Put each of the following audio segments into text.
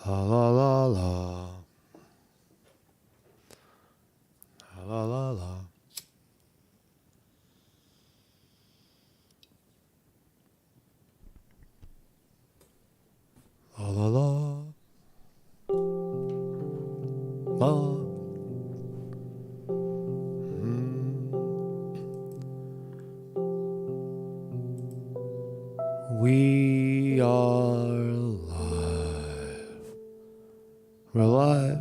La la la la. La la la. La la la. La. We are alive. We're alive.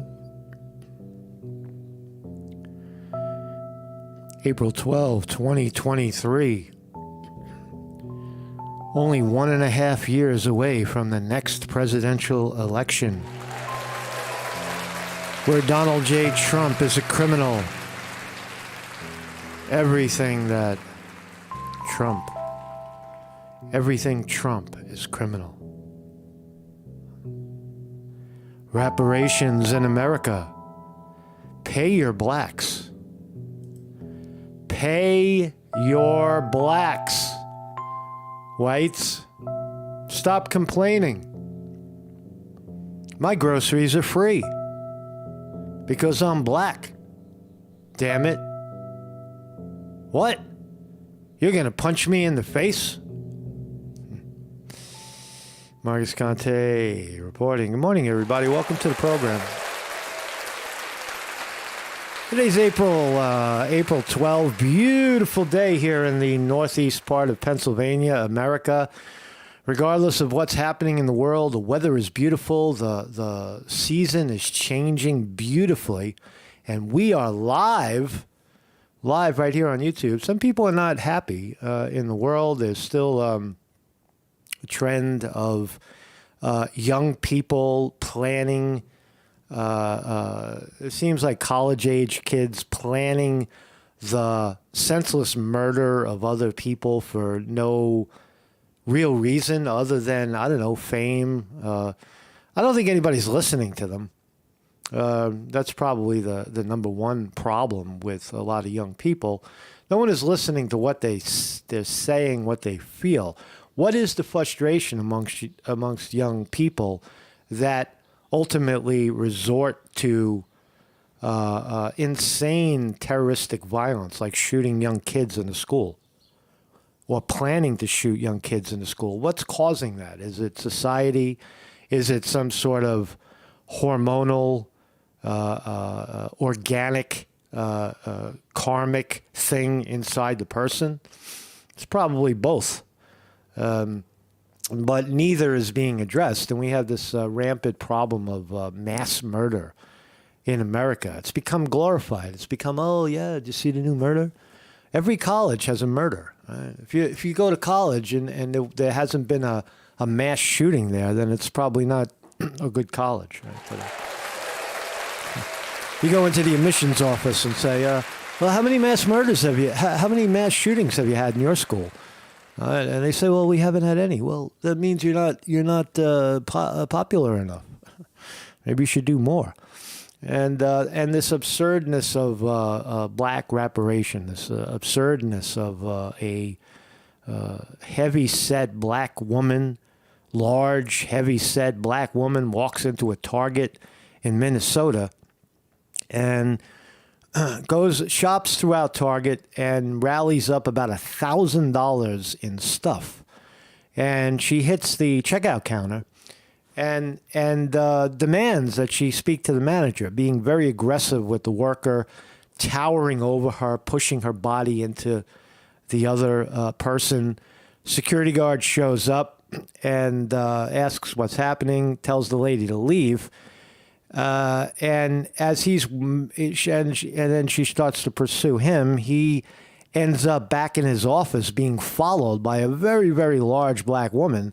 April 12, 2023. Only 1.5 years away from the next presidential election, where Donald J. Trump is a criminal. Everything Trump is criminal. Reparations in America. Pay your blacks. Pay your blacks. Whites, stop complaining. My groceries are free because I'm black. Damn it. What? You're going to punch me in the face? Marcus Conte reporting. Good morning, everybody. Welcome to the program. Today's April 12. Beautiful day here in the northeast part of Pennsylvania, America. Regardless of what's happening in the world, the weather is beautiful. The season is changing beautifully. And we are live right here on YouTube. Some people are not happy in the world. There's still a trend of young people planning. It seems like college-age kids planning the senseless murder of other people for no real reason other than, I don't know, fame. I don't think anybody's listening to them. That's probably the number one problem with a lot of young people. No one is listening to what they're saying, what they feel. What is the frustration amongst young people that ultimately resort to insane terroristic violence, like shooting young kids in the school or planning to shoot young kids in the school? What's causing that? Is it society? Is it some sort of hormonal, organic, karmic thing inside the person? It's probably both. But neither is being addressed. And we have this rampant problem of mass murder in America. It's become glorified. It's become, oh, yeah, did you see the new murder? Every college has a murder. Right? If you go to college and there hasn't been a mass shooting there, then it's probably not a good college. Right? But, you go into the admissions office and say, well, how many mass murders how many mass shootings have you had in your school? And they say, well, we haven't had any. Well, that means you're not popular enough. Maybe you should do more. And this absurdness of black reparation, this absurdness of a heavy-set black woman, large, heavy-set black woman walks into a Target in Minnesota and shops throughout Target and rallies up about $1,000 in stuff. And she hits the checkout counter and demands that she speak to the manager, being very aggressive with the worker, towering over her, pushing her body into the other person. Security guard shows up and asks what's happening, tells the lady to leave. And as and then she starts to pursue him, he ends up back in his office being followed by a very, very large black woman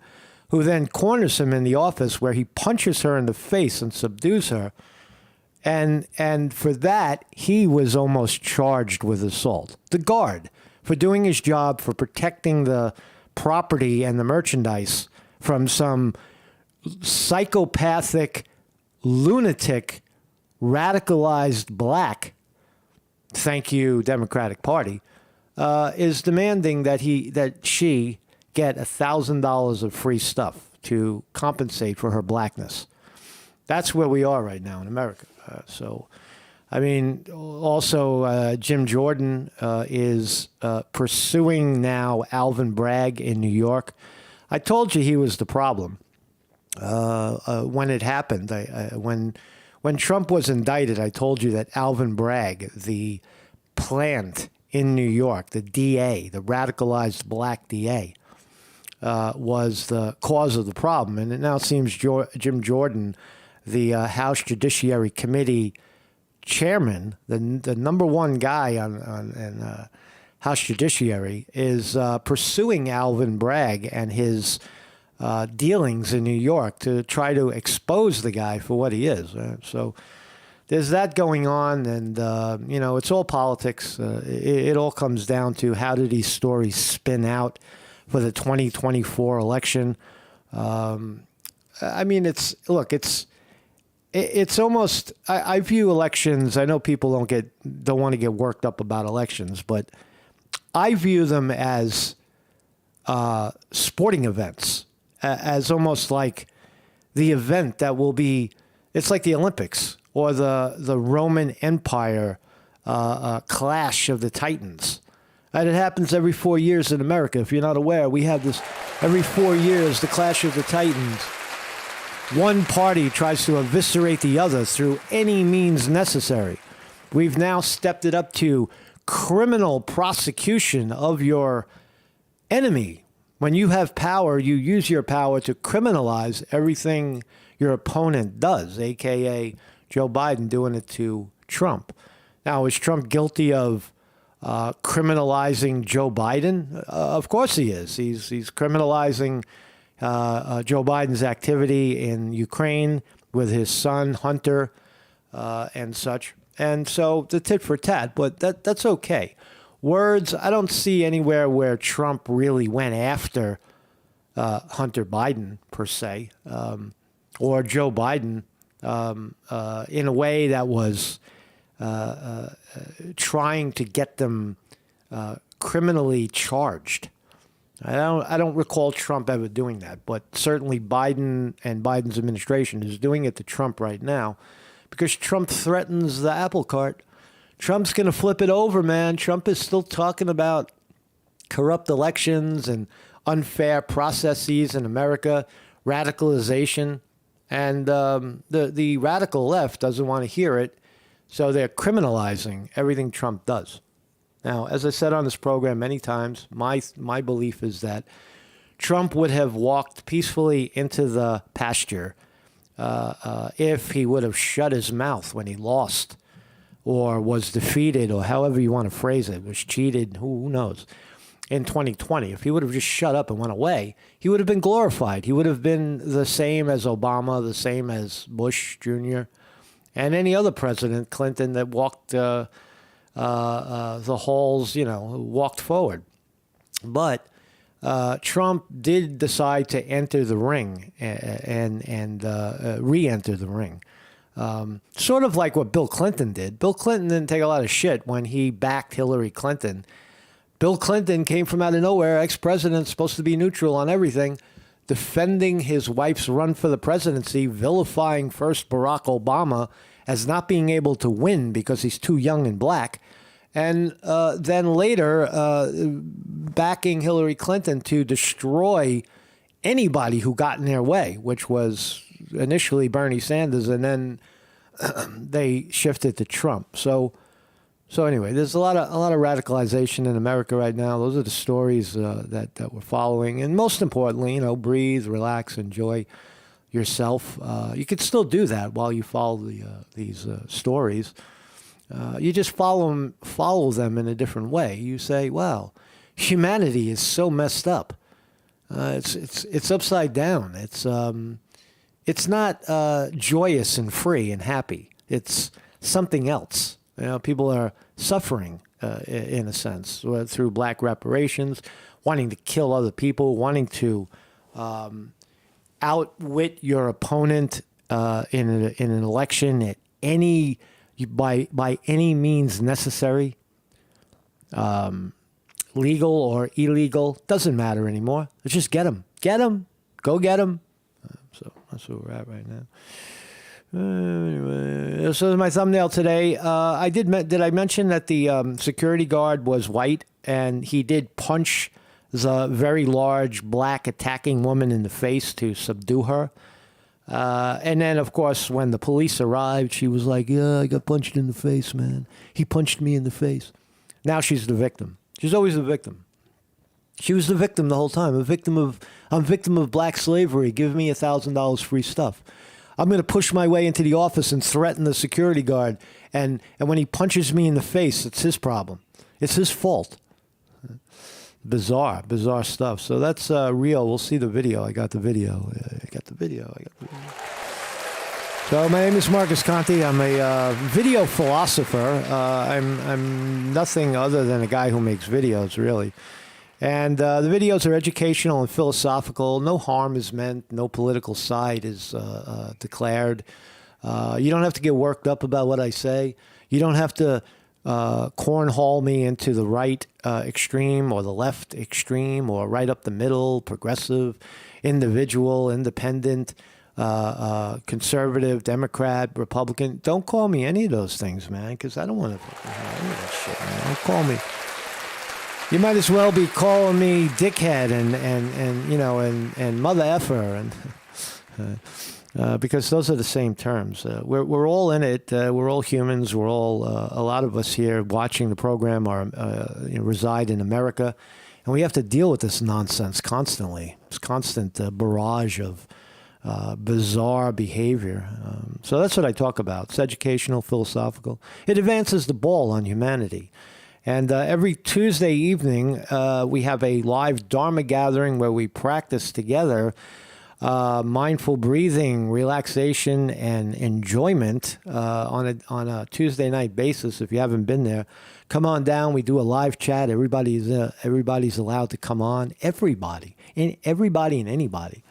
who then corners him in the office where he punches her in the face and subdues her. And for that, he was almost charged with assault. The guard, for doing his job, for protecting the property and the merchandise from some psychopathic, lunatic, radicalized black, thank you, Democratic Party, is demanding that she get $1,000 of free stuff to compensate for her blackness. That's where we are right now in America. I mean, also Jim Jordan is pursuing now Alvin Bragg in New York. I told you he was the problem when it happened. When Trump was indicted, I told you that Alvin Bragg, the plant in New York, the DA, the radicalized black DA, was the cause of the problem. And it now seems Jim Jordan, the House Judiciary Committee chairman, the number one guy on House Judiciary, is pursuing Alvin Bragg and his dealings in New York to try to expose the guy for what he is. So there's that going on, and it's all politics. It all comes down to how do these stories spin out for the 2024 election. I mean, it's almost, I view elections, I know people don't want to get worked up about elections, but I view them as sporting events, as almost like the event that will be, it's like the Olympics or the Roman Empire clash of the Titans. And it happens every 4 years in America. If you're not aware, we have this every 4 years, the clash of the Titans. One party tries to eviscerate the other through any means necessary. We've now stepped it up to criminal prosecution of your enemy. When you have power, you use your power to criminalize everything your opponent does, a.k.a. Joe Biden doing it to Trump. Now, is Trump guilty of criminalizing Joe Biden? Of course he is. He's criminalizing Joe Biden's activity in Ukraine with his son, Hunter, and such. And so the tit for tat, but that's okay. Words, I don't see anywhere where Trump really went after Hunter Biden, per se, or Joe Biden in a way that was trying to get them criminally charged. I don't recall Trump ever doing that, but certainly Biden and Biden's administration is doing it to Trump right now because Trump threatens the apple cart. Trump's going to flip it over, man. Trump is still talking about corrupt elections and unfair processes in America, radicalization, and the radical left doesn't want to hear it, so they're criminalizing everything Trump does. Now, as I said on this program many times, my belief is that Trump would have walked peacefully into the pasture if he would have shut his mouth when he lost or was defeated, or however you want to phrase it, was cheated, who knows, in 2020. If he would have just shut up and went away, he would have been glorified. He would have been the same as Obama, the same as Bush Jr., and any other president, Clinton, that walked the halls, walked forward. But Trump did decide to enter the ring and re-enter the ring. Sort of like what Bill Clinton did. Bill Clinton didn't take a lot of shit when he backed Hillary Clinton. Bill Clinton came from out of nowhere, ex-president, supposed to be neutral on everything, defending his wife's run for the presidency, vilifying first Barack Obama as not being able to win because he's too young and black, and then later backing Hillary Clinton to destroy anybody who got in their way, which was initially Bernie Sanders, and then they shifted to Trump. So anyway, there's a lot of radicalization in America right now. Those are the stories that we're following, and most importantly, breathe, relax, enjoy yourself. You could still do that while you follow these stories. You just follow them in a different way. You say, "Wow, humanity is so messed up. It's upside down. It's not joyous and free and happy. It's something else." People are suffering in a sense through black reparations, wanting to kill other people, wanting to outwit your opponent in an election at by any means necessary, legal or illegal, doesn't matter anymore. Let's just get them, go get them. So that's where we're at right now. Anyway, this is my thumbnail today. Did I mention that the security guard was white and he did punch the very large black attacking woman in the face to subdue her? And then, of course, when the police arrived, she was like, yeah, I got punched in the face, man. He punched me in the face. Now she's the victim. She's always the victim. She was the victim the whole time. I'm victim of black slavery. Give me $1,000 free stuff. I'm going to push my way into the office and threaten the security guard. And when he punches me in the face, it's his problem. It's his fault. Bizarre stuff. So that's real. We'll see the video. I got the video. So my name is Marcus Conte. I'm a video philosopher. I'm nothing other than a guy who makes videos, really. And the videos are educational and philosophical. No harm is meant. No political side is declared. You don't have to get worked up about what I say. You don't have to cornhole me into the right extreme or the left extreme or right up the middle, progressive, individual, independent, conservative, Democrat, Republican. Don't call me any of those things, man, because I don't want to hear any of that shit, man. Don't call me. You might as well be calling me dickhead and mother effer and because those are the same terms. We're all in it. We're all humans. We're all a lot of us here watching the program reside in America, and we have to deal with this nonsense constantly. This constant barrage of bizarre behavior. So that's what I talk about. It's educational, philosophical. It advances the ball on humanity. And every Tuesday evening, we have a live Dharma gathering where we practice together mindful breathing, relaxation, and enjoyment on a Tuesday night basis. If you haven't been there, come on down. We do a live chat. Everybody's allowed to come on. Everybody and anybody.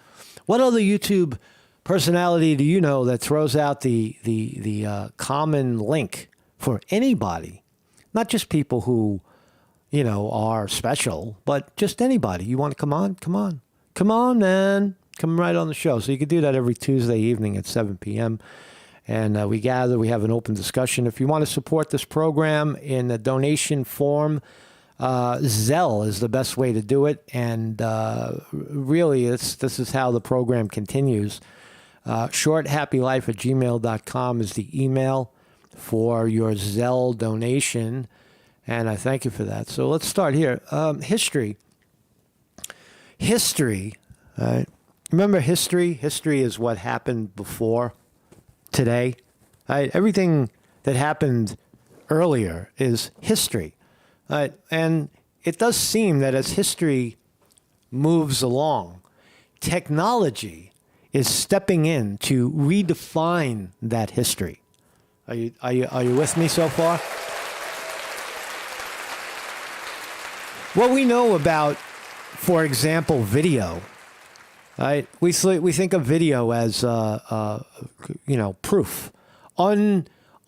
What other YouTube personality do you know that throws out the common link for anybody? Not just people who, are special, but just anybody. You want to come on? Come on. Come on, man. Come right on the show. So you can do that every Tuesday evening at 7 p.m. And we gather. We have an open discussion. If you want to support this program in a donation form, Zelle is the best way to do it. And really, this is how the program continues. shorthappylife@gmail.com is the email for your Zelle donation, and I thank you for that. So let's start here. History. Remember history? History is what happened before today. Everything that happened earlier is history. And it does seem that as history moves along, technology is stepping in to redefine that history. Are you with me so far? What we know about, for example, video, right? We think of video as proof,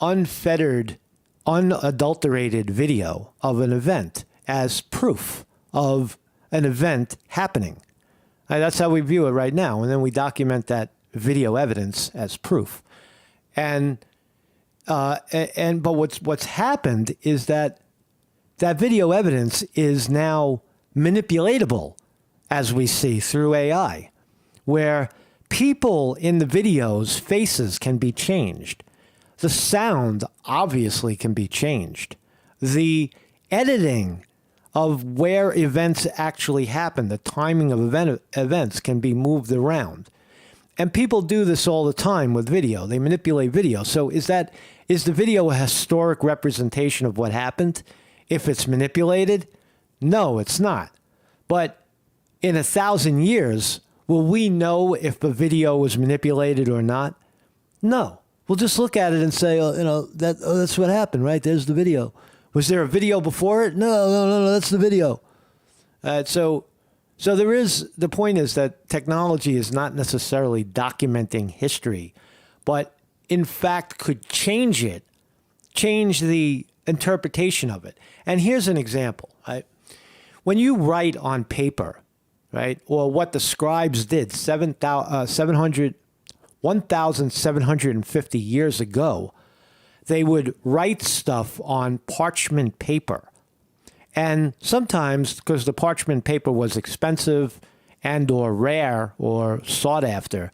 unfettered, unadulterated video of an event as proof of an event happening. Right? That's how we view it right now, and then we document that video evidence as proof, but what's happened is that video evidence is now manipulatable, as we see through AI, where people in the videos' faces can be changed. The sound obviously can be changed. The editing of where events actually happen, the timing of events can be moved around. And people do this all the time with video. They manipulate video. So is the video a historic representation of what happened? If it's manipulated? No, it's not. But in 1,000 years, will we know if the video was manipulated or not? No. We'll just look at it and say, that's what happened, right? There's the video. Was there a video before it? No, that's the video. So the point is that technology is not necessarily documenting history, but in fact could change the interpretation of it. And here's an example, right? When you write on paper, right, or what the scribes did 700 1,750 years ago, they would write stuff on parchment paper. And sometimes, because the parchment paper was expensive and or rare or sought after,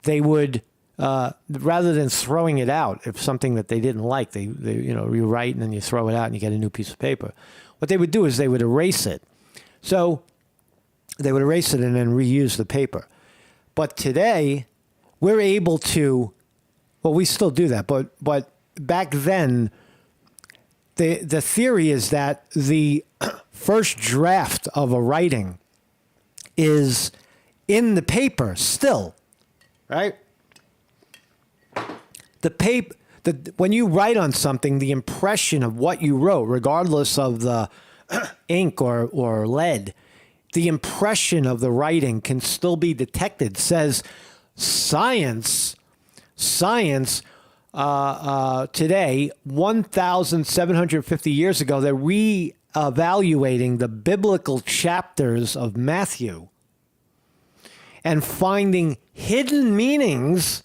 they would, rather than throwing it out, if something that they didn't like, they you write and then you throw it out and you get a new piece of paper. What they would do is they would erase it. So they would erase it and then reuse the paper. But today, we're able to, well, we still do that, but back then, the theory is that the first draft of a writing is in the paper still, right? When you write on something, the impression of what you wrote, regardless of the ink or lead, the impression of the writing can still be detected. Says science today, 1,750 years ago, they're reevaluating the biblical chapters of Matthew and finding hidden meanings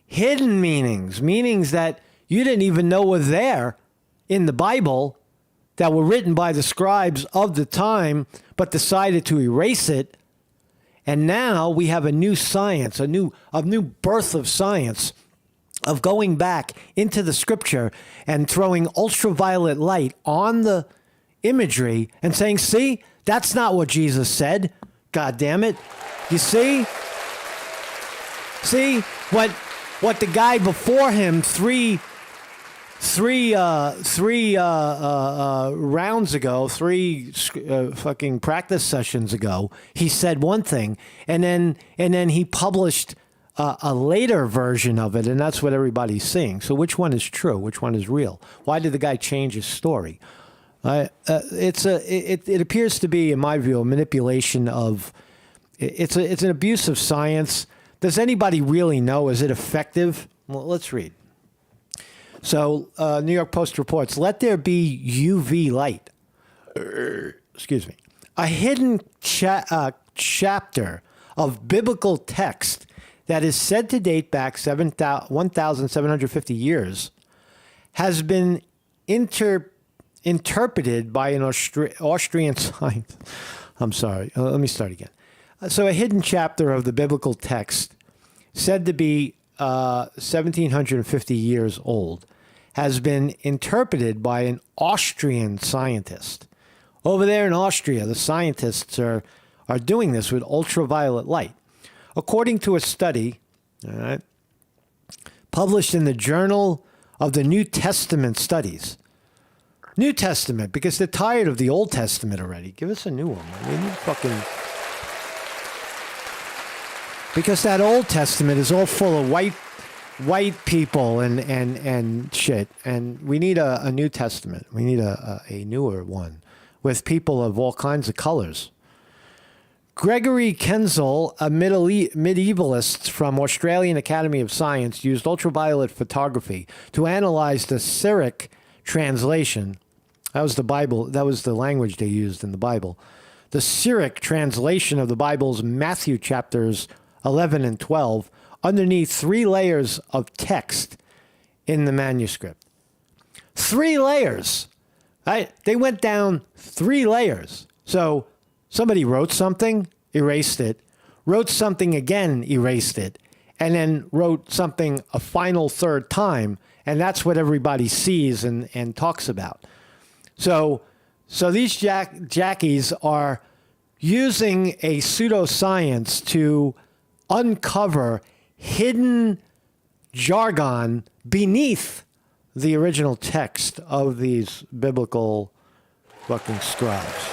that you didn't even know were there in the Bible, that were written by the scribes of the time, but decided to erase it. And now we have a new science, a new birth of science, of going back into the scripture and throwing ultraviolet light on the imagery and saying, see, that's not what Jesus said. God damn it. You see? See what the guy before him three rounds ago, fucking practice sessions ago, he said one thing, and then he published a later version of it, and that's what everybody's seeing. So which one is true? Which one is real? Why did the guy change his story? It appears to be, in my view, a manipulation of. It's an abuse of science. Does anybody really know? Is it effective? Well, let's read. So, New York Post reports, let there be UV light. Excuse me. A hidden chapter of biblical text that is said to date back 1,750 years has been interpreted by an Austrian scientist. I'm sorry. Let me start again. So a hidden chapter of the biblical text said to be 1,750 years old has been interpreted by an Austrian scientist. Over there in Austria, the scientists are doing this with ultraviolet light. According to a study, all right, published in the Journal of the New Testament Studies. New Testament, because they're tired of the Old Testament already. Give us a new one. I mean, because that Old Testament is all full of white people and shit. And we need a New Testament. We need a newer one with people of all kinds of colors. Gregory Kenzel, a medievalist from Australian Academy of Science, used ultraviolet photography to analyze the Syriac translation. That was the Bible. That was the language they used in the Bible. The Syriac translation of the Bible's Matthew chapters 11 and 12 underneath 3 layers of text in the manuscript. 3 layers. Right? They went down 3 layers. So somebody wrote something, erased it, wrote something again, erased it, and then wrote something a final third time, and that's what everybody sees and talks about. So these jackies are using a pseudoscience to uncover hidden jargon beneath the original text of these biblical fucking scribes.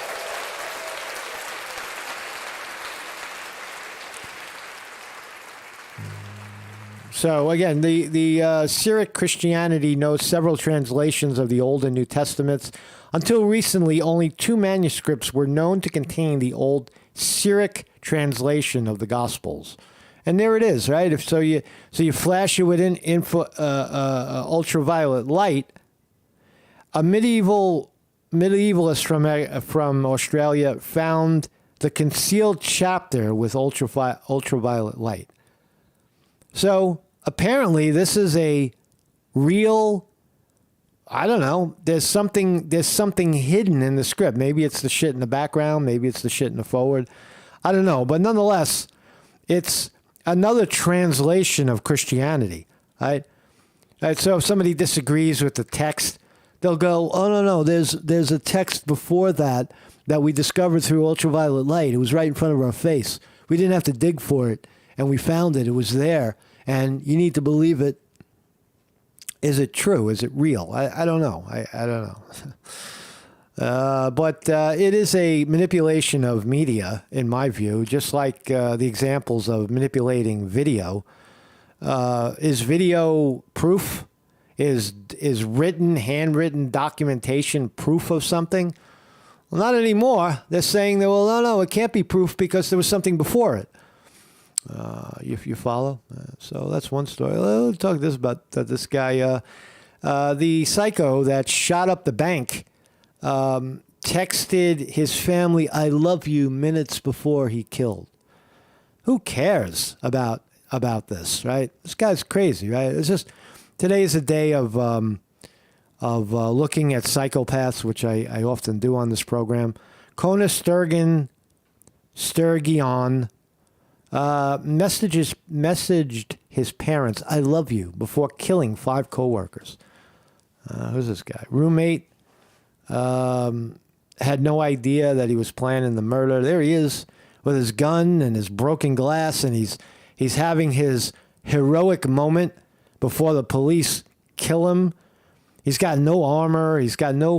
So again, the Syriac Christianity knows several translations of the Old and New Testaments. Until recently, only 2 manuscripts were known to contain the Old Syriac translation of the Gospels. And there it is, right? So you flash it with ultraviolet light. A medievalist from Australia found the concealed chapter with ultraviolet light. So apparently this is a real, I don't know, there's something hidden in the script. Maybe it's the shit in the background. Maybe it's the shit in the forward. I don't know. But nonetheless, it's another translation of Christianity, right? Right, so if somebody disagrees with the text, they'll go, oh, no, there's a text before that we discovered through ultraviolet light. It was right in front of our face. We didn't have to dig for it, and we found it. It was there, and you need to believe it. Is it true? Is it real? I don't know. I don't know. But it is a manipulation of media, in my view, just like the examples of manipulating video. Is video proof? Is handwritten documentation proof of something? Well, not anymore. They're saying that, well, no, it can't be proof because there was something before it. If you follow. So that's one story. Let's talk about this guy. The psycho that shot up the bank texted his family, "I love you," minutes before he killed. Who cares about this, right? This guy's crazy, right? It's just, today is a day of looking at psychopaths, which I often do on this program. Kona Sturgeon messaged his parents, "I love you," before killing 5 coworkers. Who's this guy? Roommate had no idea that he was planning the murder. There he is with his gun and his broken glass, and he's having his heroic moment before the police kill him. He's got no armor. He's got no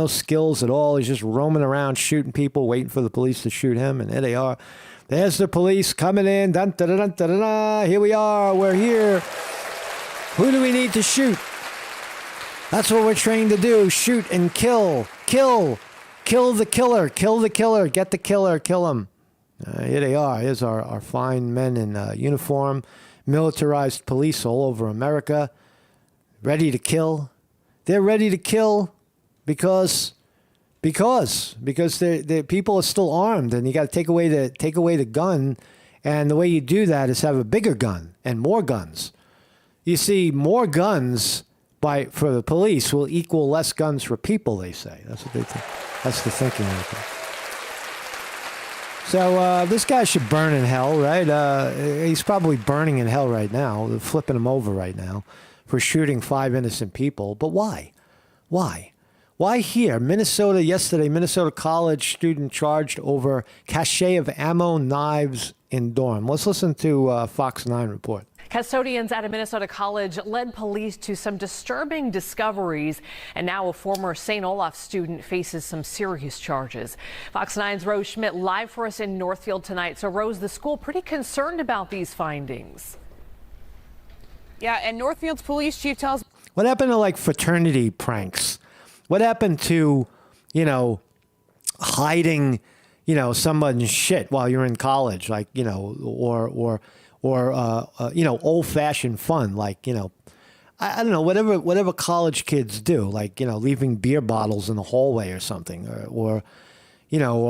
skills at all. He's just roaming around shooting people, waiting for the police to shoot him. And there they are. There's the police coming in. Dun, dun, dun, dun, dun, dun. Here we are. We're here. Who do we need to shoot? That's what we're trained to do. Shoot and kill. Kill. Kill the killer. Kill the killer. Get the killer. Kill him. Here they are. Here's our fine men in uniform. Militarized police all over America. Ready to kill. They're ready to kill because the people are still armed, and you got to take away the gun, and the way you do that is have a bigger gun and more guns. You see, more guns for the police will equal less guns for people. They say that's what they think. That's the thinking right there. So this guy should burn in hell, right? He's probably burning in hell right now. They're flipping him over right now for shooting 5 innocent people. But why? Why? Why here? Minnesota, yesterday, Minnesota college student charged over cache of ammo, knives in dorm. Let's listen to Fox 9 report. Custodians at a Minnesota college led police to some disturbing discoveries, and now a former St. Olaf student faces some serious charges. Fox 9's Rose Schmidt live for us in Northfield tonight. So, Rose, the school pretty concerned about these findings. Yeah, and Northfield's police chief tells... What happened to, like, fraternity pranks? What happened to, hiding, someone's shit while you're in college, like, or old-fashioned fun, like, I don't know, whatever college kids do, like, leaving beer bottles in the hallway or something, or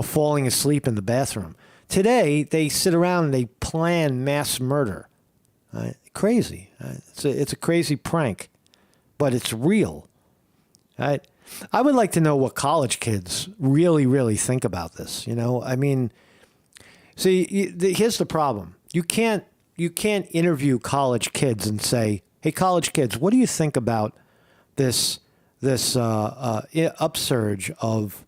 falling asleep in the bathroom. Today, they sit around and they plan mass murder. Crazy. It's a crazy prank, but it's real. Right? I would like to know what college kids really, really think about this. I mean, see, here's the problem. You can't interview college kids and say, "Hey, college kids, what do you think about this upsurge of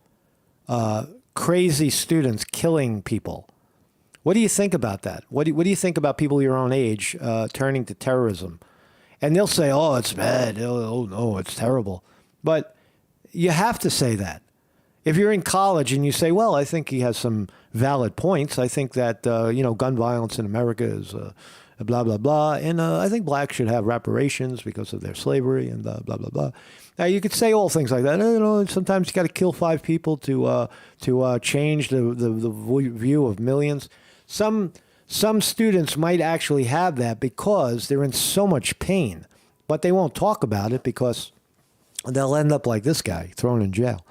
crazy students killing people? What do you think about that? What do you think about people your own age turning to terrorism?" And they'll say, "Oh, it's bad. Oh no, it's terrible." But you have to say that. If you're in college and you say, "Well, I think he has some valid points. I think that gun violence in America is blah blah blah, and I think blacks should have reparations because of their slavery and blah blah blah." Now you could say all things like that. Sometimes you got to kill 5 people to change the view of millions. Some students might actually have that because they're in so much pain, but they won't talk about it because they'll end up like this guy, thrown in jail.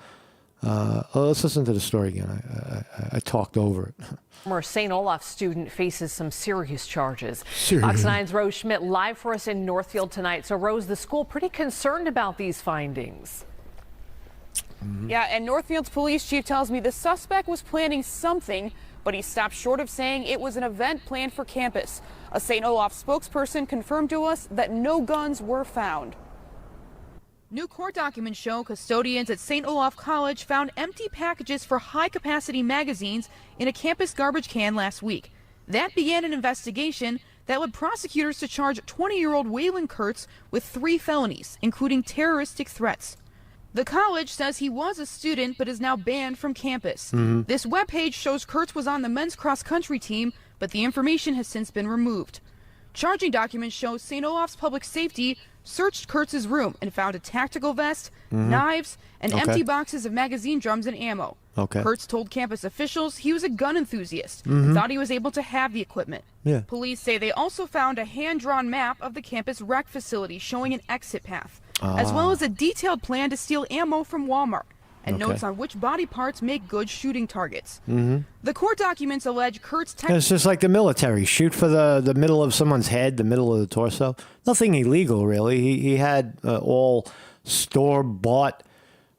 Let's listen to the story again. I talked over it. Former St. Olaf student faces some serious charges. Serious. Fox 9's Rose Schmidt live for us in Northfield tonight. So, Rose, the school pretty concerned about these findings. Yeah, and Northfield's police chief tells me the suspect was planning something, but he stopped short of saying it was an event planned for campus. A St. Olaf spokesperson confirmed to us that no guns were found. New court documents show custodians at St. Olaf College found empty packages for high-capacity magazines in a campus garbage can last week. That began an investigation that led prosecutors to charge 20-year-old Waylon Kurtz with 3 felonies, including terroristic threats. The college says he was a student but is now banned from campus. This webpage shows Kurtz was on the men's cross-country team, but the information has since been removed. Charging documents show St. Olaf's public safety searched Kurtz's room and found a tactical vest, knives, and empty boxes of magazine drums and ammo. Kurtz told campus officials he was a gun enthusiast and thought he was able to have the equipment. Police say they also found a hand-drawn map of the campus rec facility showing an exit path, as well as a detailed plan to steal ammo from Walmart and notes on which body parts make good shooting targets. The court documents allege Kurtz... It's just like the military. Shoot for the middle of someone's head, the middle of the torso. Nothing illegal, really. He had all store-bought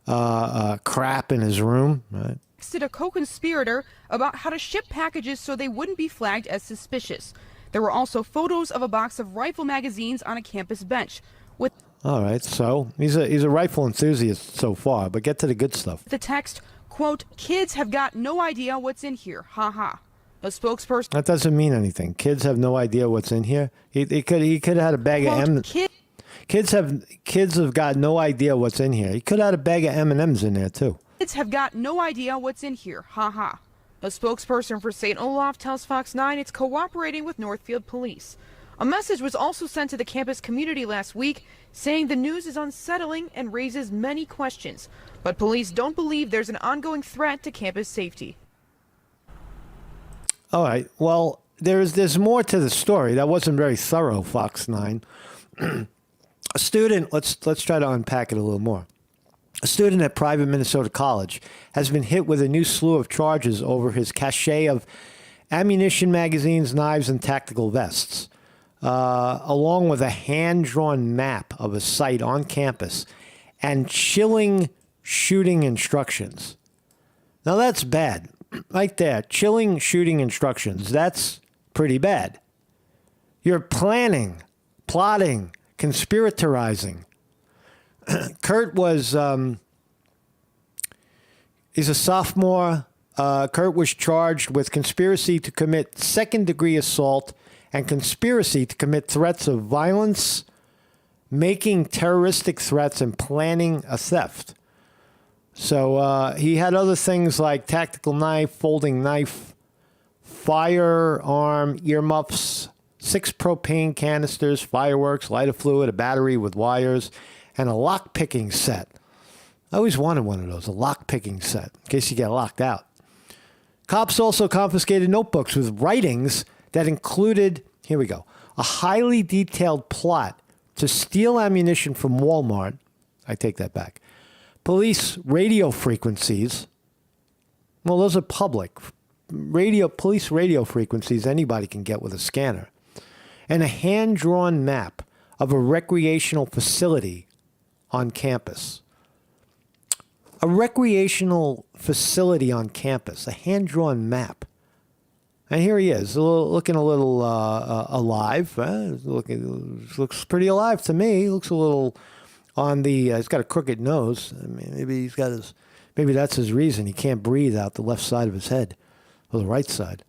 crap in his room. Right? ...texted a co-conspirator about how to ship packages so they wouldn't be flagged as suspicious. There were also photos of a box of rifle magazines on a campus bench with... All right, so he's a rifle enthusiast so far, but get to the good stuff. The text, quote, "Kids have got no idea what's in here, ha ha." A spokesperson... That doesn't mean anything. Kids have no idea what's in here. He could have had a bag quote, of M. Kids have got no idea what's in here. He could have had a bag of M&Ms in there too. Kids have got no idea what's in here, ha ha. A spokesperson for St. Olaf tells Fox 9 it's cooperating with Northfield Police. A message was also sent to the campus community last week saying the news is unsettling and raises many questions, but police don't believe there's an ongoing threat to campus safety. All right, well, there's more to the story. That wasn't very thorough, Fox 9. A student, let's try to unpack it a little more. A student at private Minnesota college has been hit with a new slew of charges over his cache of ammunition, magazines, knives, and tactical vests, along with a hand-drawn map of a site on campus and chilling shooting instructions. Now, that's bad. Right there, chilling shooting instructions. That's pretty bad. You're planning, plotting, conspiratorizing. Kurt was, he's a sophomore. Kurt was charged with conspiracy to commit second-degree assault and conspiracy to commit threats of violence, making terroristic threats, and planning a theft. So he had other things like tactical knife, folding knife, firearm earmuffs, 6 propane canisters, fireworks, lighter fluid, a battery with wires, and a lock-picking set. I always wanted one of those, a lock-picking set, in case you get locked out. Cops also confiscated notebooks with writings that included, here we go, a highly detailed plot to steal ammunition from Walmart. I take that back. Police radio frequencies. Well, those are public. Police radio frequencies anybody can get with a scanner. And a hand-drawn map of a recreational facility on campus. A recreational facility on campus, a hand-drawn map. And here he is, looking a little alive. Looks pretty alive to me. Looks a little on the. He's got a crooked nose. I mean, maybe that's his reason. He can't breathe out the left side of his head, or the right side.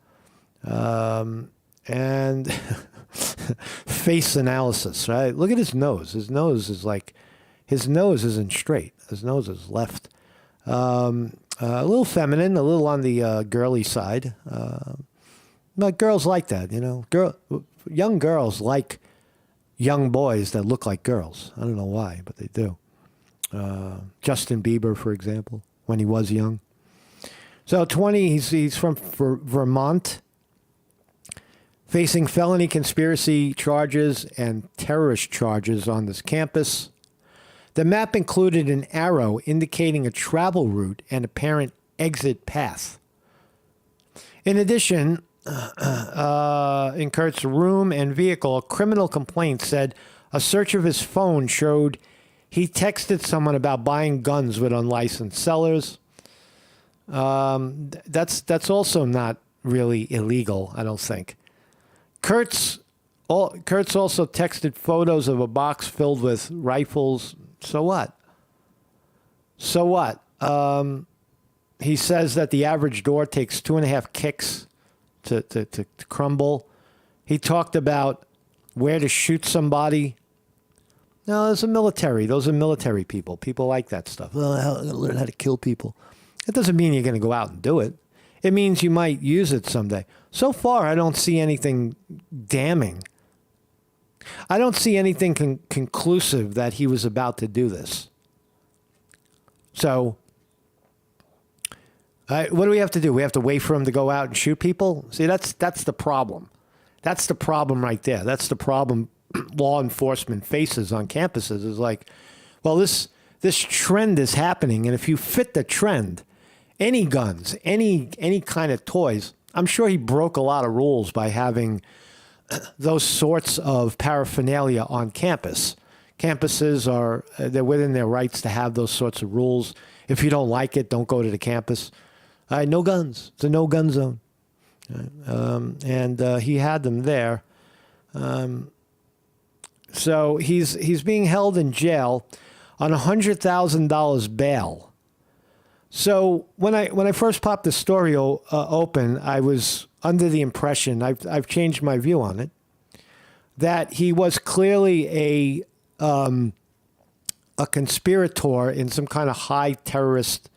And face analysis, right? Look at his nose. His nose isn't straight. His nose is left. A little feminine, a little on the girly side. But girls like that, you know. Young girls like young boys that look like girls. I don't know why, but they do. Justin Bieber, for example, when he was young. So 20, he's from Vermont, facing felony conspiracy charges and terrorist charges on this campus. The map included an arrow indicating a travel route and apparent exit path. In addition, in Kurt's room and vehicle, a criminal complaint said a search of his phone showed he texted someone about buying guns with unlicensed sellers. That's also not really illegal, I don't think. Kurtz also texted photos of a box filled with rifles. So what? So what? He says that the average door takes 2.5 kicks to crumble. He talked about where to shoot somebody. No, those are military. Those are military people. People like that stuff. Oh, I'm going to learn how to kill people. It doesn't mean you're going to go out and do it. It means you might use it someday. So far, I don't see anything damning. I don't see anything conclusive that he was about to do this. So, what do we have to do? We have to wait for him to go out and shoot people? See, that's the problem. That's the problem right there. That's the problem law enforcement faces on campuses is like, well, this trend is happening, and if you fit the trend, any guns, any kind of toys, I'm sure he broke a lot of rules by having those sorts of paraphernalia on campus. Campuses they're within their rights to have those sorts of rules. If you don't like it, don't go to the campus. No guns. It's a no-gun zone. And he had them there. So he's being held in jail on $100,000 bail. So when I first popped the story open, I was under the impression, I've changed my view on it, that he was clearly a conspirator in some kind of high terrorist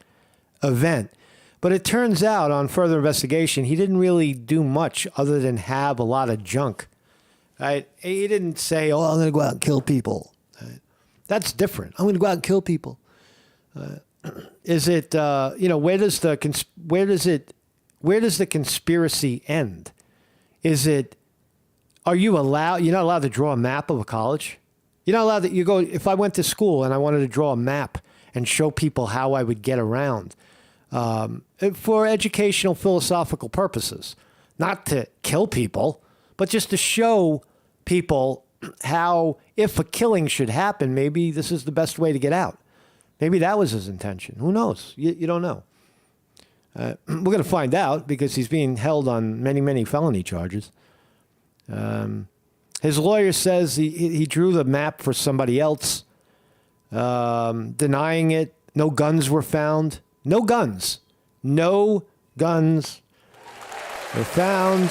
event. But it turns out on further investigation, he didn't really do much other than have a lot of junk. Right? He didn't say, "Oh, I'm going to go out and kill people." Right? That's different. I'm going to go out and kill people. Is it? Where does the conspiracy end? Is it? Are you allowed? You're not allowed to draw a map of a college. You're not allowed to. You go. If I went to school and I wanted to draw a map and show people how I would get around, for educational, philosophical purposes, not to kill people, but just to show people how, if a killing should happen, maybe this is the best way to get out. Maybe that was his intention. Who knows? You don't know. We're going to find out because he's being held on many, many felony charges. His lawyer says he drew the map for somebody else, denying it. No guns were found. No guns. No guns were found.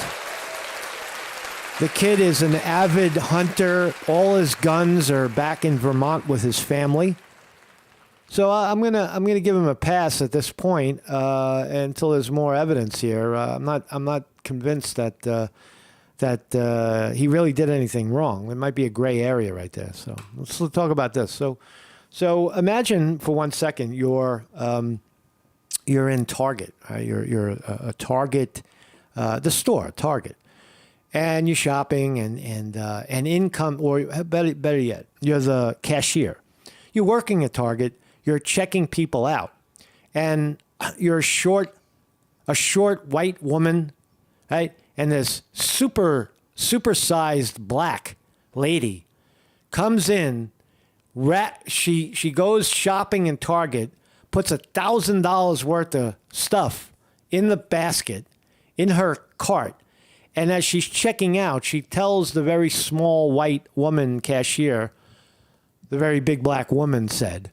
The kid is an avid hunter. All his guns are back in Vermont with his family. So I'm gonna give him a pass at this point until there's more evidence here. I'm not convinced that he really did anything wrong. It might be a gray area right there. So let's talk about this. So imagine for 1 second you're in Target. Right? You're a Target, the store Target, and you're shopping and income, or better yet, you're the cashier. You're working at Target. You're checking people out, and you're a short white woman, right? And this supersized black lady comes in. She goes shopping in Target, puts $1,000 worth of stuff in the basket in her cart, and as she's checking out, she tells the very small white woman cashier, the very big black woman said,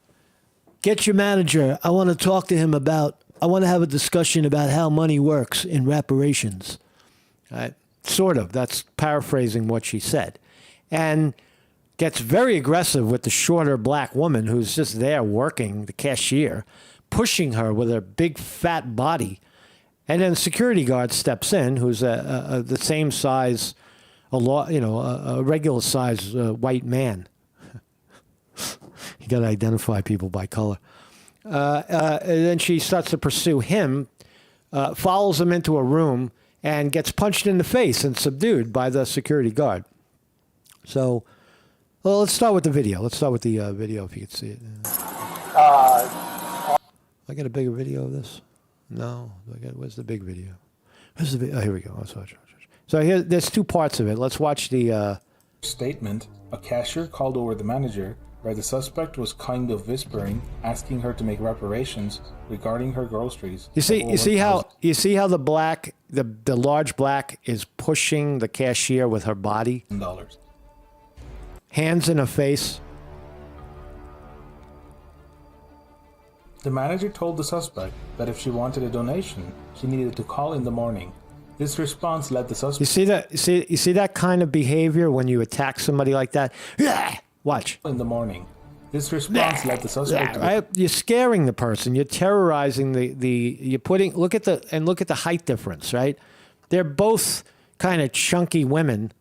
"Get your manager. I want to talk to him I want to have a discussion about how money works in reparations." Right? Sort of. That's paraphrasing what she said. And gets very aggressive with the shorter black woman who's just there working, the cashier, pushing her with her big fat body. And then a security guard steps in, who's the same size, a regular size white man. You got to identify people by color. And then she starts to pursue him, follows him into a room, and gets punched in the face and subdued by the security guard. So Well, let's start with the video. Let's start with the video if you can see it. I got a bigger video of this? No. Where's the big video? Where's the video? Oh, here we go. Let's watch. So here, there's two parts of it. Let's watch the... Statement. A cashier called over the manager where the suspect was kind of whispering, asking her to make reparations regarding her groceries. You see how the large black is pushing the cashier with her body? $1,000. Hands in her face. The manager told the suspect that if she wanted a donation, she needed to call in the morning. This response led the suspect... You see that kind of behavior when you attack somebody like that? Watch. In the morning. This response led the suspect... Right? You're scaring the person. You're terrorizing you're putting... Look at the height difference, right? They're both kind of chunky women,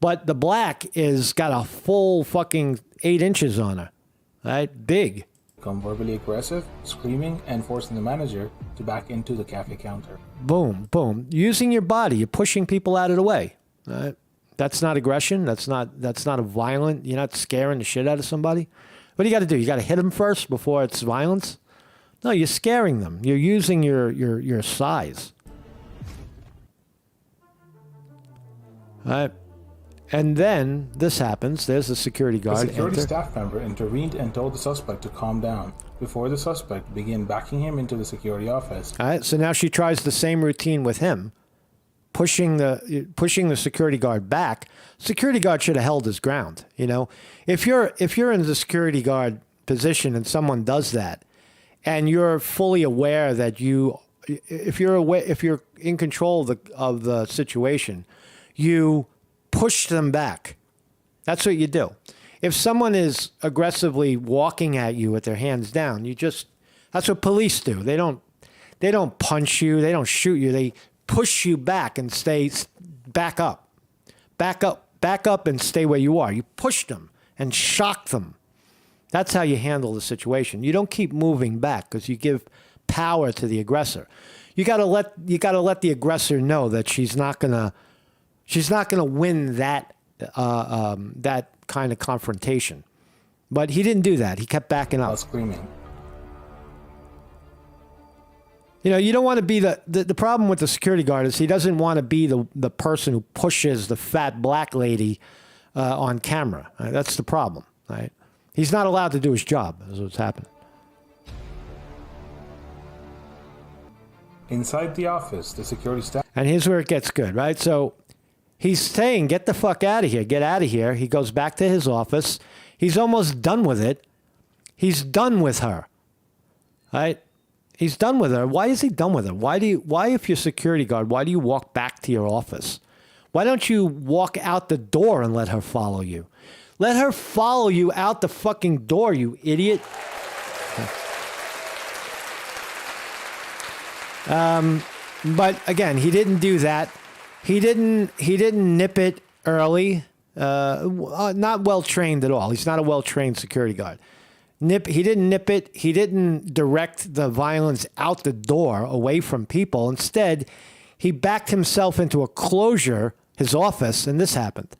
but the black is got a full fucking 8 inches on her, right? Big. Become verbally aggressive, screaming, and forcing the manager to back into the cafe counter. Boom, boom. Using your body, you're pushing people out of the way. Right? That's not aggression. That's not a violent. You're not scaring the shit out of somebody. What do you got to do? You got to hit them first before it's violence? No, you're scaring them. You're using your size. All right. And then this happens. There's a security guard. The security staff member intervened and told the suspect to calm down before the suspect began backing him into the security office. All right. So now she tries the same routine with him, pushing the security guard back. Security guard should have held his ground. You know, if you're in the security guard position and someone does that, and you're fully aware that if you're in control of the situation, you push them back. That's what you do. If someone is aggressively walking at you with their hands down, that's what police do. They don't punch you, they don't shoot you, they push you back and back up and stay where you are. You push them and shock them. That's how you handle the situation. You don't keep moving back because you give power to the aggressor. You got to let the aggressor know that she's not gonna win that kind of confrontation. But he didn't do that. He kept backing up. Screaming. You know, you don't want to be the problem with the security guard is he doesn't want to be the person who pushes the fat black lady on camera. Right? That's the problem, right? He's not allowed to do his job. That's what's happening. Inside the office, the security staff... And here's where it gets good, right? So he's saying, get the fuck out of here. Get out of here. He goes back to his office. He's almost done with it. He's done with her, right? He's done with her. Why is he done with her? Why, if you're security guard, why do you walk back to your office? Why don't you walk out the door and let her follow you? Let her follow you out the fucking door, you idiot. But again, he didn't do that. He didn't nip it early. Not well trained at all. He's not a well trained security guard. He didn't nip it. He didn't direct the violence out the door away from people. Instead, he backed himself into a closure, his office, and this happened.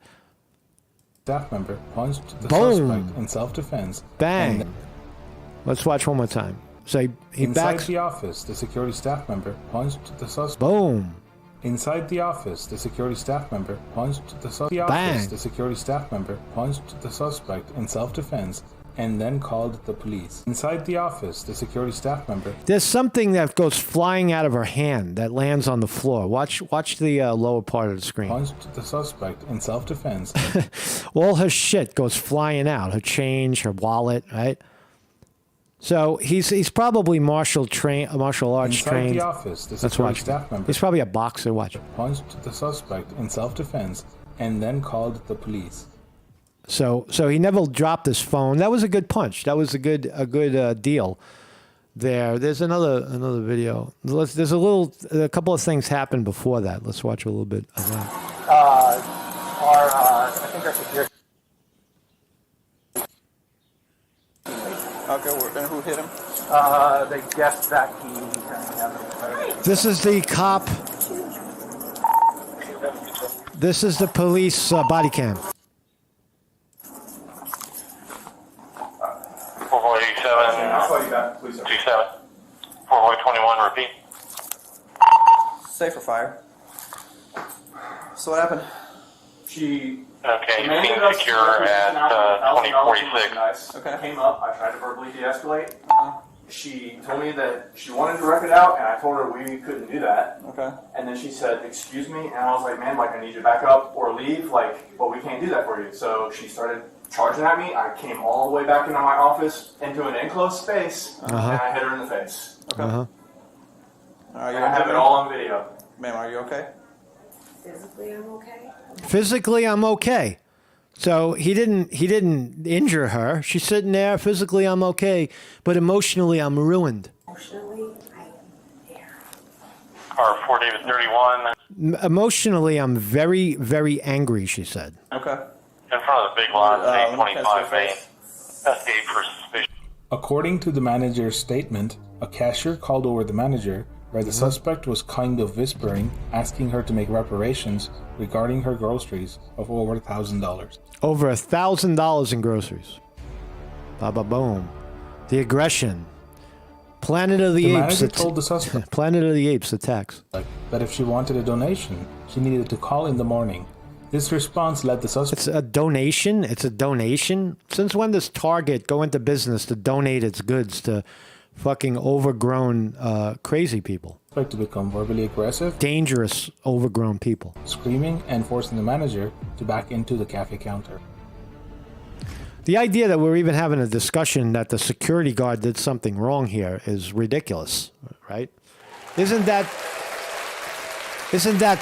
Staff member punched the suspect in self-defense. Bang. Let's watch one more time. So he inside backs. the office, the security staff member punched the suspect. Boom. Inside the office, the security staff member punched the suspect. Bang. The security staff member punched the suspect in self-defense and then called the police. Inside the office, the security staff member... There's something that goes flying out of her hand that lands on the floor. Watch the lower part of the screen. Punched the suspect in self-defense. All her shit goes flying out. Her change, her wallet, right? So he's probably martial arts trained. Inside the office, the security staff member... He's probably a boxer. Watch. Punched the suspect in self-defense and then called the police. So he never dropped his phone. That was a good punch. That was a good deal. There's another video. There's a couple of things happened before that. Let's watch a little bit of that. I think our security. Okay, and who hit him? They guessed that he. This is the cop. This is the police body cam. Please, sir. 27. 421, repeat. Safer fire. So what happened? She Okay, demanded scene us secure to at $1,000 from 2046. merchandise. Okay. Came up. I tried to verbally de-escalate. She told me that she wanted to rec it out, and I told her we couldn't do that. Okay. And then she said, "Excuse me," and I was like, "Man, like I need you to back up or leave, like, but we can't do that for you." So she started charging at me. I came all the way back into my office, into an enclosed space, and I hit her in the face. Okay. Uh-huh. Are you And I have it all on video. Ma'am, are you okay? Physically, I'm okay. Physically, I'm okay. So he didn't injure her. She's sitting there. Physically, I'm okay, but emotionally, I'm ruined. Emotionally, I am there. Car 4 David 31. Emotionally, I'm very, very angry, she said. Okay. In front of the big lot, let me catch 825 your Main. face. Investigate for suspicion. According to the manager's statement, a cashier called over the manager where the suspect was kind of whispering, asking her to make reparations regarding her groceries of over $1,000. Over $1,000 in groceries. Ba-ba-boom. The aggression. Planet of the The Apes. manager told the suspect Planet of the Apes attacks. that if she wanted a donation, she needed to call in the morning. This response led the suspect It's a donation? It's a donation? Since when does Target go into business to donate its goods to fucking overgrown crazy people? to become verbally aggressive, Dangerous, overgrown people. screaming, and forcing the manager to back into the cafe counter. The idea that we're even having a discussion that the security guard did something wrong here is ridiculous, right? Isn't that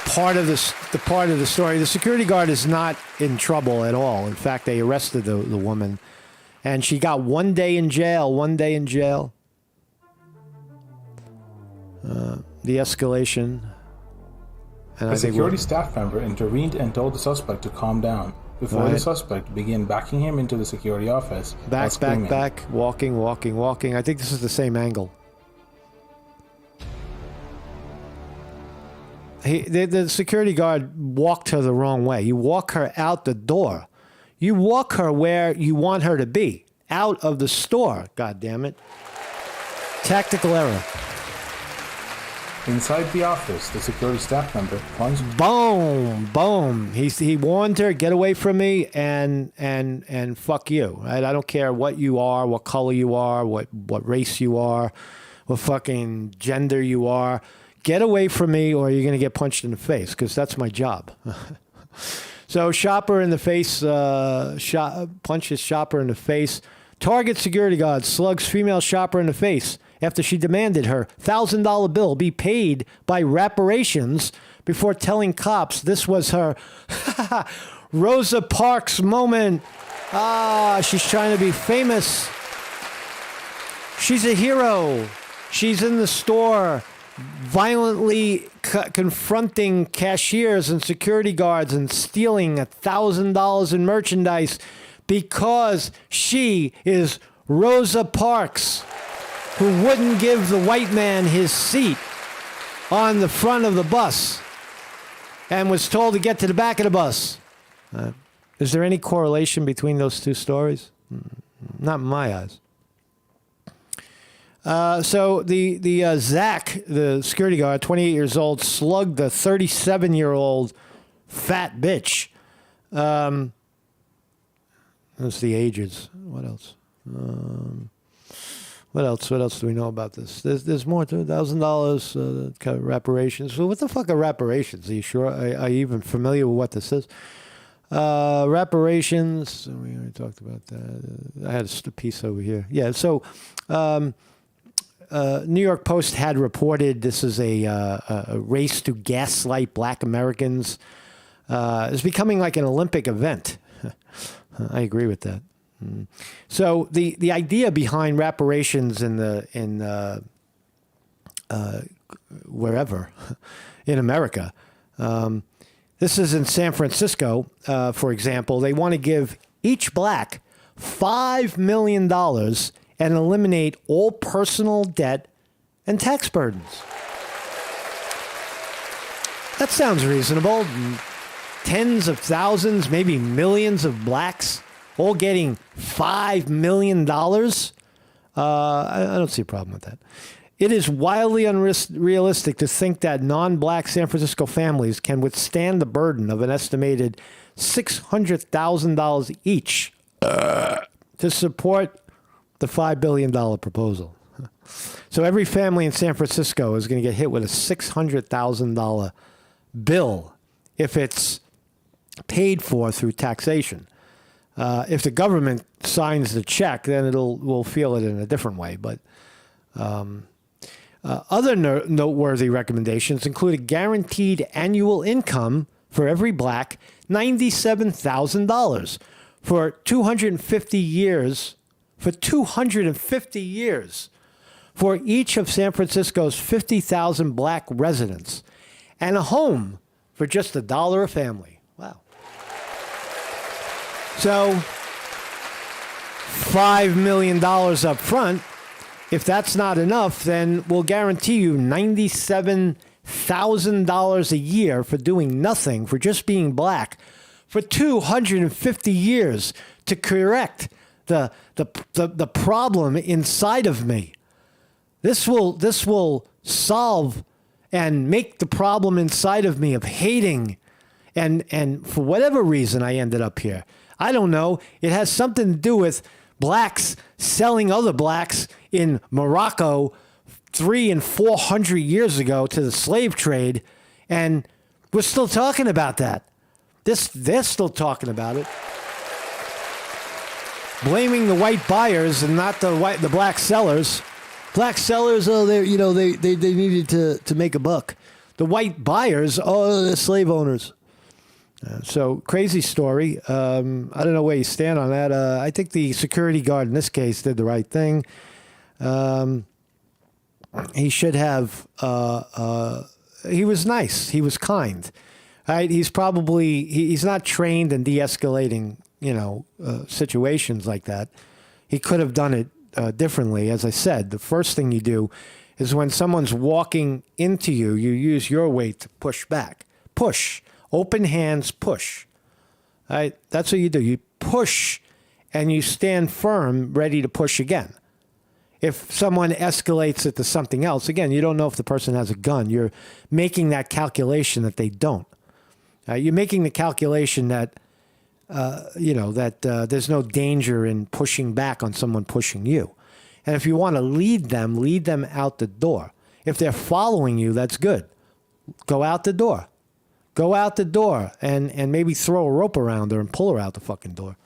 part of the story? The security guard is not in trouble at all. In fact, they arrested the woman, and she got 1 day in jail. 1 day in jail. The escalation. And A security staff member intervened and told the suspect to calm down before the Right. suspect began backing him into the security office. while back, screaming. walking. I think this is the same angle. The security guard walked her the wrong way. You walk her out the door. You walk her where you want her to be, out of the store. God damn it! Tactical error. Inside the office, the security staff member plunged Boom. He warned her, get away from me, and fuck you. Right? I don't care what you are, what color you are, what race you are, what fucking gender you are. Get away from me, or you're gonna get punched in the face, because that's my job. So shopper in the face, punches shopper in the face. Target security guard slugs female shopper in the face after she demanded her $1,000 bill be paid by reparations before telling cops this was her Rosa Parks moment. She's trying to be famous. She's a hero. She's in the store violently confronting cashiers and security guards and stealing $1,000 in merchandise because she is Rosa Parks, who wouldn't give the white man his seat on the front of the bus and was told to get to the back of the bus. Is there any correlation between those two stories? Not in my eyes. So the Zach, the security guard, 28 years old, slugged the 37-year-old fat bitch. That's the ages. What else? What else do we know about this? There's more to $1,000 reparations. So what the fuck are reparations? Are you sure? Are you even familiar with what this is? Reparations. We already talked about that. I had a piece over here. Yeah. So New York Post had reported this is a race to gaslight Black Americans. It's becoming like an Olympic event. I agree with that. So the idea behind reparations in wherever in America, this is in San Francisco, for example. They want to give each black $5 million and eliminate all personal debt and tax burdens. That sounds reasonable. Tens of thousands, maybe millions of blacks all getting $5 million I don't see a problem with that. It is wildly unrealistic to think that non-black San Francisco families can withstand the burden of an estimated $600,000 each to support the $5 billion proposal. So every family in San Francisco is going to get hit with a $600,000 bill if it's paid for through taxation. If the government signs the check, then we'll feel it in a different way. But other noteworthy recommendations include a guaranteed annual income for every black, $97,000 for 250 years. For 250 years, for each of San Francisco's 50,000 black residents, and a home for just $1 a family. Wow. So, $5 million up front. If that's not enough, then we'll guarantee you $97,000 a year for doing nothing, for just being black, for 250 years to correct the problem inside of me. This will solve and make the problem inside of me of hating, and for whatever reason I ended up here. I don't know. It has something to do with blacks selling other blacks in Morocco 300 and 400 years ago to the slave trade, and we're still talking about that. They're still talking about it. Blaming the white buyers and not the black sellers. Black sellers, they needed to make a buck. The white buyers, they're slave owners. So crazy story. I don't know where you stand on that. I think the security guard in this case did the right thing. He should have. He was nice. He was kind. Right? He's not trained in de-escalating, situations like that. He could have done it differently. As I said, the first thing you do is when someone's walking into you, you use your weight to push back. Push. Open hands, push. Right? That's what you do. You push and you stand firm, ready to push again. If someone escalates it to something else, again, you don't know if the person has a gun. You're making that calculation that they don't. You're making the calculation that, there's no danger in pushing back on someone pushing you. And if you want to lead them out the door. If they're following you, that's good. Go out the door. Go out the door and maybe throw a rope around her and pull her out the fucking door.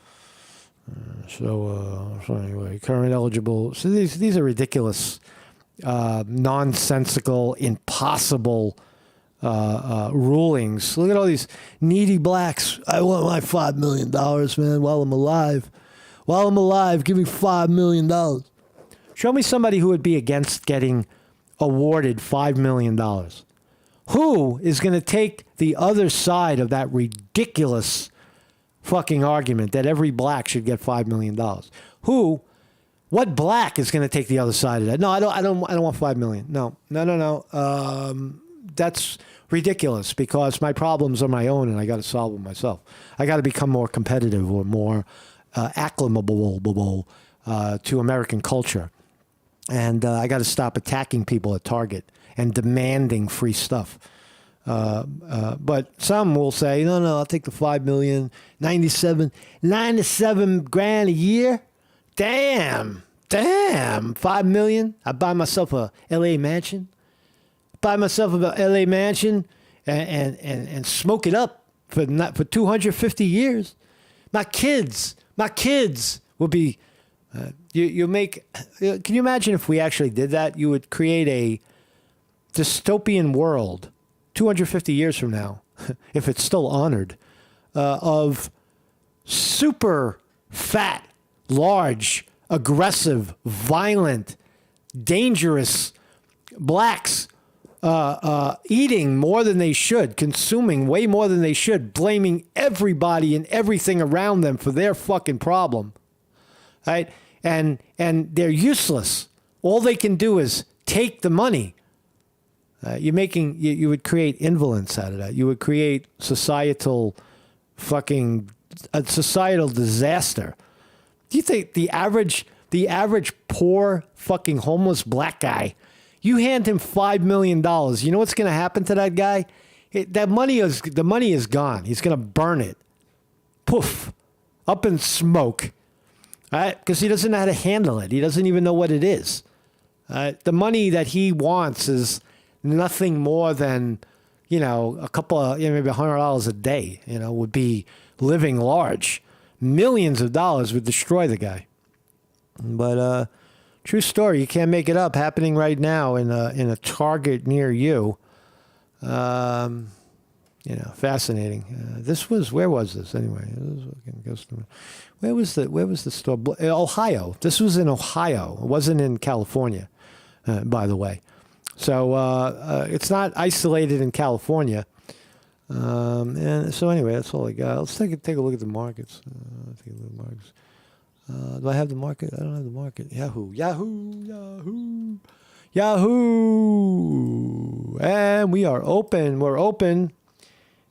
So anyway, current eligible. So these are ridiculous, nonsensical, impossible rulings. Look at all these needy blacks. I want my $5 million, man, while I'm alive. While I'm alive, give me $5 million. Show me somebody who would be against getting awarded $5 million. Who is going to take the other side of that ridiculous fucking argument that every black should get $5 million? What black is going to take the other side of that? No, I don't want $5 million. No. That's ridiculous because my problems are my own and I got to solve them myself. I got to become more competitive or more acclimatable to American culture. And I got to stop attacking people at Target and demanding free stuff. But some will say, no, I'll take the $5 million, 97 grand a year. Damn, $5 million. I buy myself a LA mansion. And smoke it up for 250 years. My kids will be. You make. Can you imagine if we actually did that? You would create a dystopian world 250 years from now, if it's still honored, of super fat, large, aggressive, violent, dangerous blacks eating more than they should, consuming way more than they should, blaming everybody and everything around them for their fucking problem, right? And they're useless. All they can do is take the money. You would create indolence out of that. You would create a societal disaster. Do you think the average the average poor fucking homeless black guy, you hand him $5 million. You know what's going to happen to that guy? The money is gone. He's going to burn it. Poof. Up in smoke. Because he doesn't know how to handle it. He doesn't even know what it is. The money that he wants is nothing more than, a couple of, maybe $100 a day, would be living large. Millions of dollars would destroy the guy. But true story, you can't make it up. Happening right now in a Target near you. Fascinating. Where was this anyway? Where was the store? Ohio. This was in Ohio. It wasn't in California, by the way. So it's not isolated in California. And so anyway, that's all I got. Let's take a look at the markets. Do I have the market? I don't have the market. Yahoo. And we are open. We're open.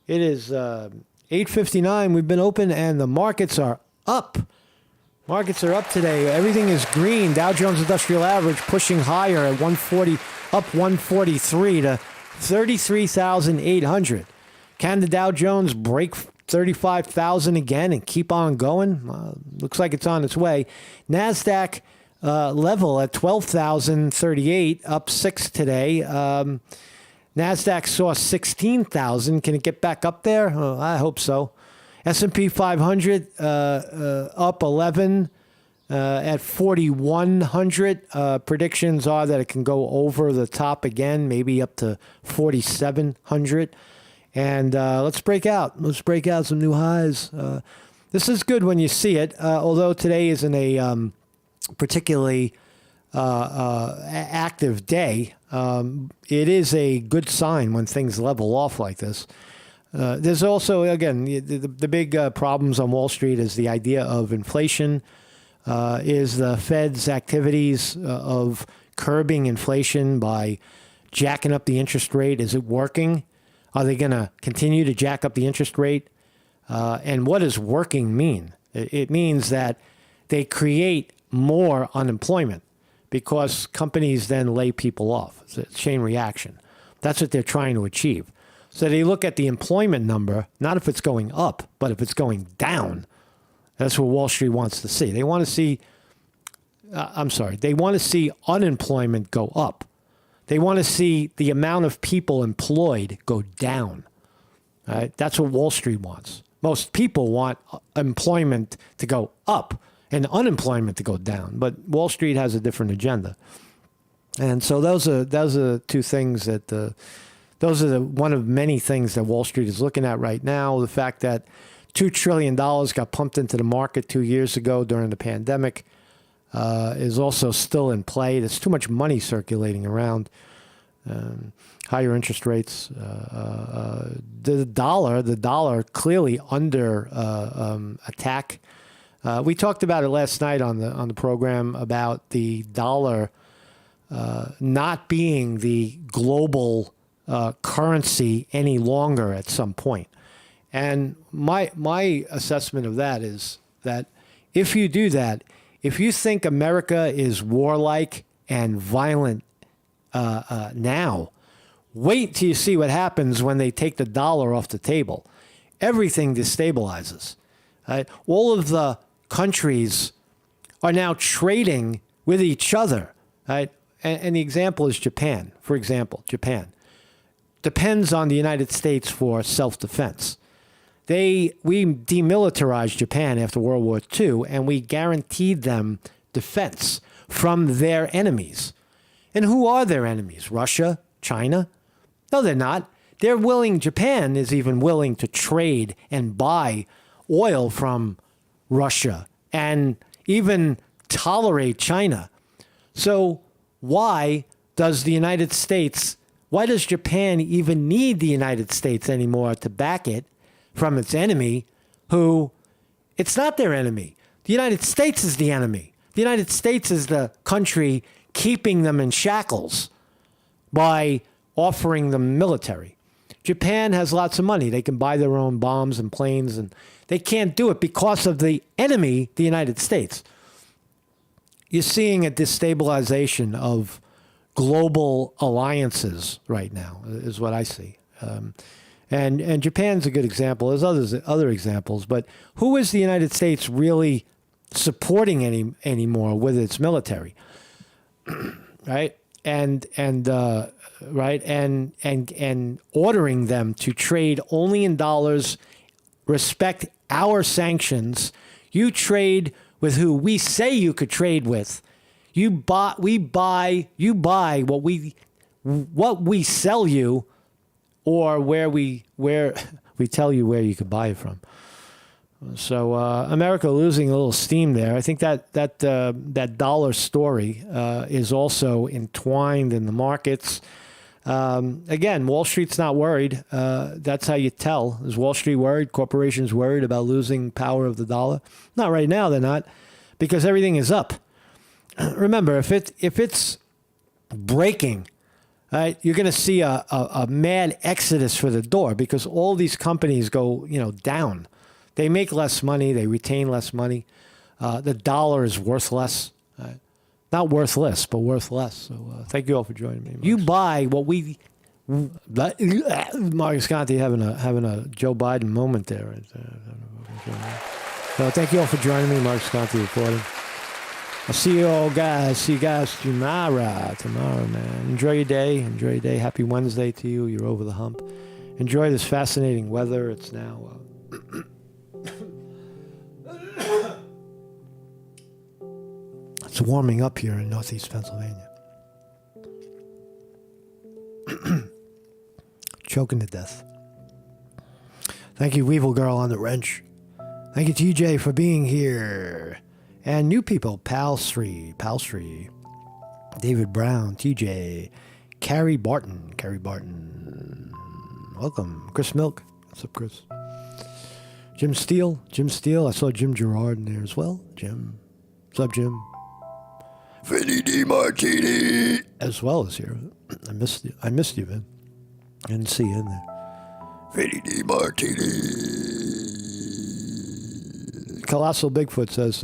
It is 8:59. We've been open and the markets are up. Markets are up today. Everything is green. Dow Jones Industrial Average pushing higher at 140, up 143 to 33,800. Can the Dow Jones break 35,000 again and keep on going? Looks like it's on its way. NASDAQ level at 12,038, up 6 today. NASDAQ saw 16,000. Can it get back up there? I hope so. S&P 500 up 11 at 4,100. Predictions are that it can go over the top again, maybe up to 4,700. And let's break out. Let's break out some new highs. This is good when you see it, although today isn't a particularly active day. It is a good sign when things level off like this. There's also, again, the big problems on Wall Street is the idea of inflation, is the Fed's activities of curbing inflation by jacking up the interest rate. Is it working? Are they going to continue to jack up the interest rate? And what does working mean? It means that they create more unemployment because companies then lay people off. It's a chain reaction. That's what they're trying to achieve. So they look at the employment number, not if it's going up, but if it's going down. That's what Wall Street wants to see. They want to see, they want to see unemployment go up. They want to see the amount of people employed go down. Right? That's what Wall Street wants. Most people want employment to go up and unemployment to go down. But Wall Street has a different agenda. And so those are two things that one of many things that Wall Street is looking at right now. The fact that $2 trillion got pumped into the market 2 years ago during the pandemic is also still in play. There's too much money circulating around. Higher interest rates. The dollar clearly under attack. We talked about it last night on the program about the dollar not being the global currency any longer at some point. And my assessment of that is that if you do that, if you think America is warlike and violent now, wait till you see what happens when they take the dollar off the table. Everything destabilizes. Right? All of the countries are now trading with each other. Right? And the example is Japan. For example, Japan depends on the United States for self-defense. We demilitarized Japan after World War II, and we guaranteed them defense from their enemies. And who are their enemies? Russia? China? No, they're not. Japan is even willing to trade and buy oil from Russia and even tolerate China. So why does Japan even need the United States anymore to back it from its enemy, who it's not their enemy? The United States is the enemy. The United States is the country keeping them in shackles by offering them military. Japan has lots of money. They can buy their own bombs and planes, and they can't do it because of the enemy, the United States. you're seeing a destabilization of global alliances right now, is what I see. And Japan's a good example. There's other examples, but who is the United States really supporting anymore with its military, right? And ordering them to trade only in dollars, respect our sanctions. You trade with who we say you could trade with. You buy what we sell you, or where we tell you where you could buy it from. So America losing a little steam there. I think that dollar story is also entwined in the markets. Again, Wall Street's not worried. That's how you tell. Is Wall Street worried? Corporations worried about losing power of the dollar? Not right now, they're not, because everything is up. Remember, if it's breaking, right, you're going to see a mad exodus for the door, because all these companies go down. They make less money. They retain less money. The dollar is worth less. Not worthless, but worth less. So thank you all for joining me. Mark. You buy what we... Marcus Conte having a Joe Biden moment there. So thank you all for joining me. Marcus Conte reporting. I'll see you all guys. See you guys tomorrow. Tomorrow, man. Enjoy your day. Enjoy your day. Happy Wednesday to you. You're over the hump. Enjoy this fascinating weather. It's now... It's warming up here in Northeast Pennsylvania. Choking to death. Thank you, Weevil Girl on the wrench. Thank you, TJ, for being here. And new people, Palstry, David Brown, TJ, Carrie Barton. Welcome. Chris Milk. What's up, Chris? Jim Steele. I saw Jim Gerard in there as well. Jim. What's up, Jim? Vinny DiMartini as well as here. I missed you, man. I didn't see you in there. Vinny DiMartini. Colossal Bigfoot says,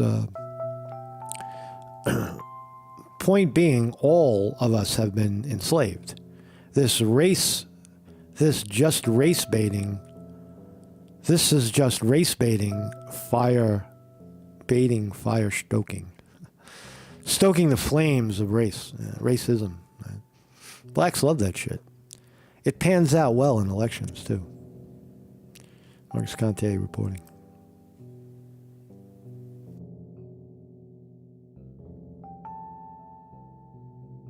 point being, all of us have been enslaved. This is just race baiting, fire stoking. Stoking the flames of race, racism. Right? Blacks love that shit. It pans out well in elections, too. Marcus Conte reporting.